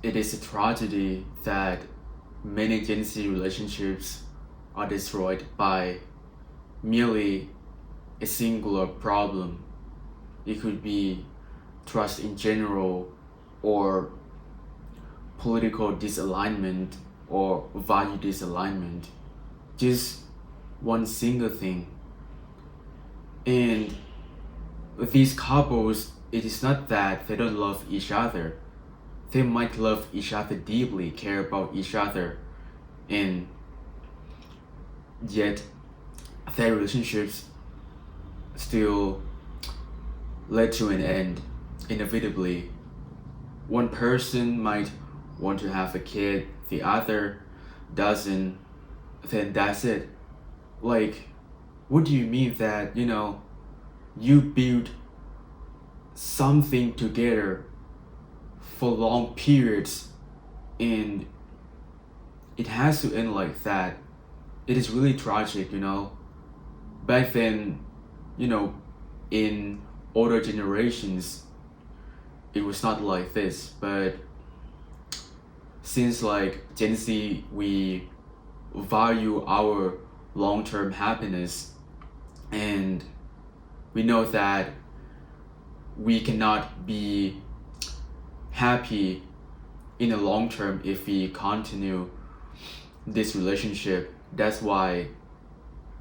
it is a tragedy that many Gen Z relationships are destroyed by merely a singular problem. It could be trust in general, or political disalignment, or value disalignment. Just one single thing. And with these couples, it is not that they don't love each other. They might love each other deeply, care about each other, and yet their relationships still led to an end inevitably. One person might want to have a kid, the other doesn't, then that's it. Like, what do you mean that, you build something together for long periods and it has to end like that? It is really tragic. Back then, you know, in older generations, it was not like this. But since like Gen Z, we value our long-term happiness, and we know that we cannot be happy in the long term if we continue this relationship. That's why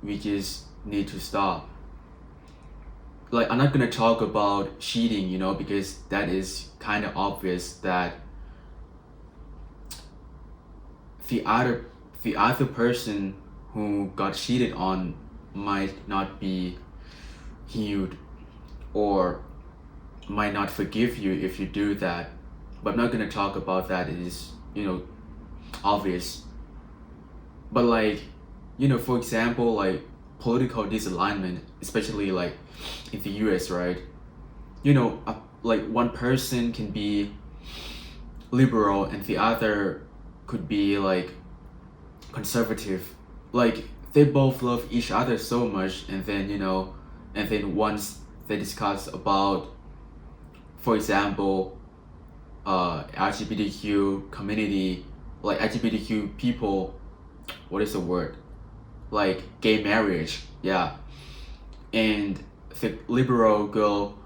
we just need to stop. Like, I'm not gonna talk about cheating, because that is kind of obvious that the other the other person who got cheated on might not be healed, or might not forgive you if you do that. But I'm not gonna talk about that. It is, obvious. But like, for example, like political disalignment, especially like in the US, right? Like one person can be liberal and the other could be like conservative. Like they both love each other so much, and then once they discuss about, for example, LGBTQ community, like LGBTQ people, what is the word? Like gay marriage, yeah. And the liberal girl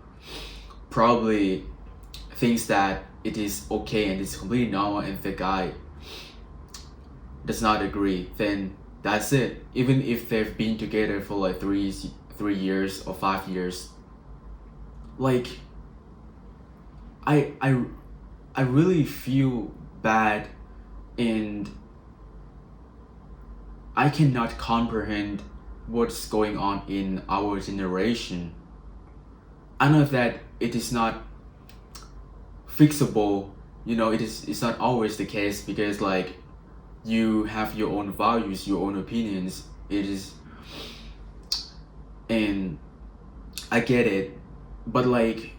probably thinks that it is okay and it's completely normal, and the guy does not agree, then that's it. Even if they've been together for like 3 years or 5 years, like I I I really feel bad, and I cannot comprehend what's going on in our generation. I know that it is not fixable, it's not always the case, because like you have your own values, your own opinions. It is, and I get it. But like,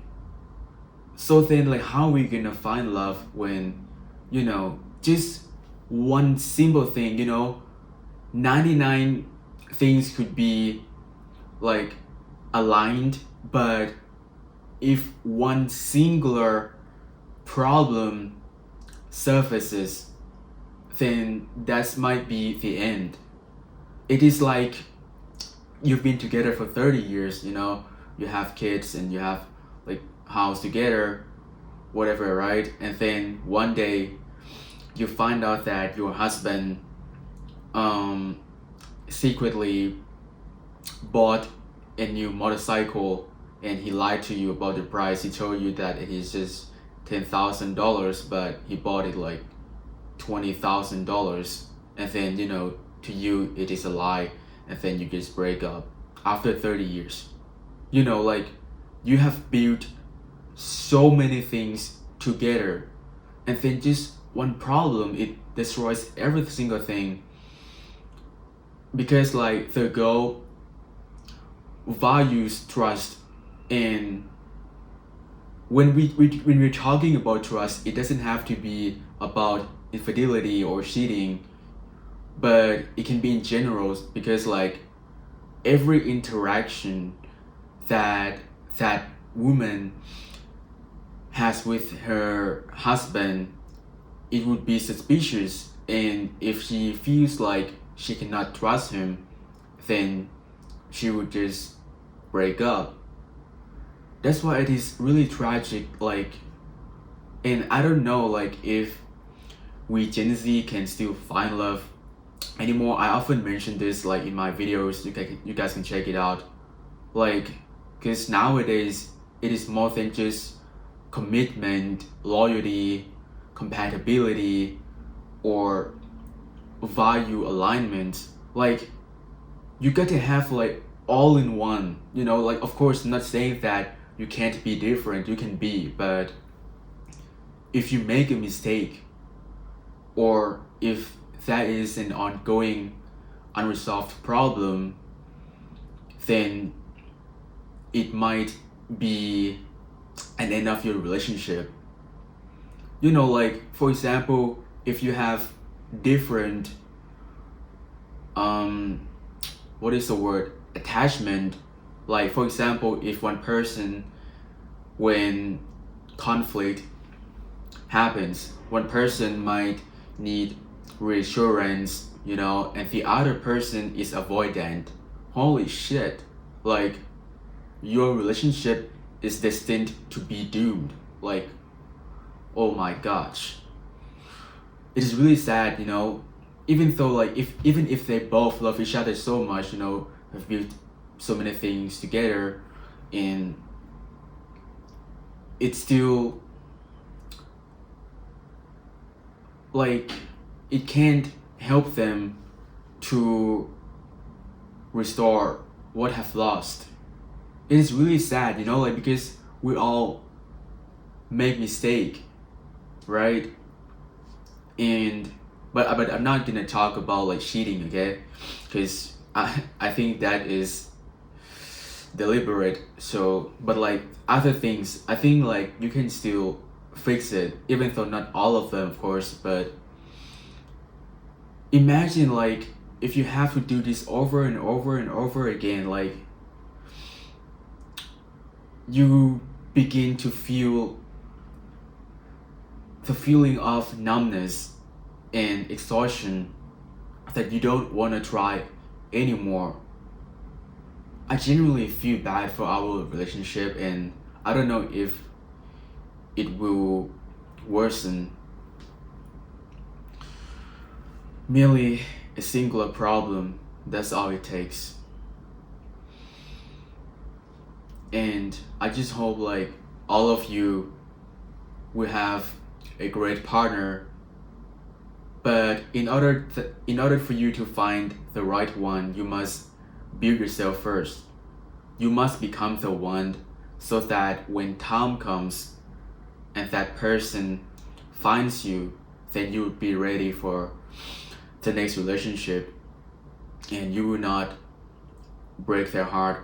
so then like how are we gonna find love when, just one simple thing, 99 things could be like aligned, but if one singular problem surfaces, then that might be the end. It is like you've been together for 30 years, you have kids and you have like house together, whatever, right? And then one day you find out that your husband secretly bought a new motorcycle, and he lied to you about the price. He told you that it is just $10,000, but he bought it like $20,000, and then to you it is a lie, and then you just break up after 30 years. Like you have built so many things together, and then just one problem, it destroys every single thing, because like the girl values trust. And when we're talking about trust, it doesn't have to be about infidelity or cheating, but it can be in general, because like every interaction that woman has with her husband it would be suspicious, and if she feels like she cannot trust him, then she would just break up. That's why it is really tragic, like, and I don't know, like, if we Gen Z can still find love anymore. I often mention this, like, in my videos. You guys can check it out, like, because nowadays it is more than just commitment, loyalty, compatibility, or value alignment. Like, you got to have, like, all in one, like, of course, I'm not saying that you can't be different, you can be, but if you make a mistake, or if that is an ongoing unresolved problem, then it might be an end of your relationship. Like, for example, if you have different what is the word, attachment, like, for example, if one person, when conflict happens, one person might need reassurance, and the other person is avoidant. Holy shit, like, your relationship is destined to be doomed. Like, oh my gosh, it is really sad, even though, like, even if they both love each other so much, have built so many things together, and it's still, like, it can't help them to restore what have lost. It is really sad, like, because we all make mistake, right? And but I'm not gonna talk about, like, cheating, okay? Because I think that is deliberate. So, but, like, other things, I think, like, you can still fix it, even though not all of them, of course. But imagine, like, if you have to do this over and over and over again, like, you begin to feel the feeling of numbness and exhaustion that you don't want to try anymore. I genuinely feel bad for our relationship, and I don't know if it will worsen. Merely a singular problem, that's all it takes. And I just hope, like, all of you will have a great partner. But in order for you to find the right one, you must build yourself first. You must become the one, so that when time comes and that person finds you, then you would be ready for the next relationship, and you will not break their heart,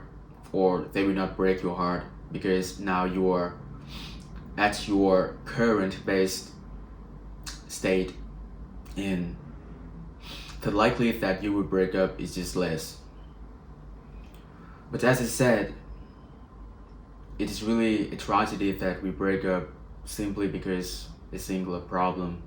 or they will not break your heart, because now you are at your current based state, and the likelihood that you will break up is just less. But as I said, it is really a tragedy that we break up simply because a singular problem.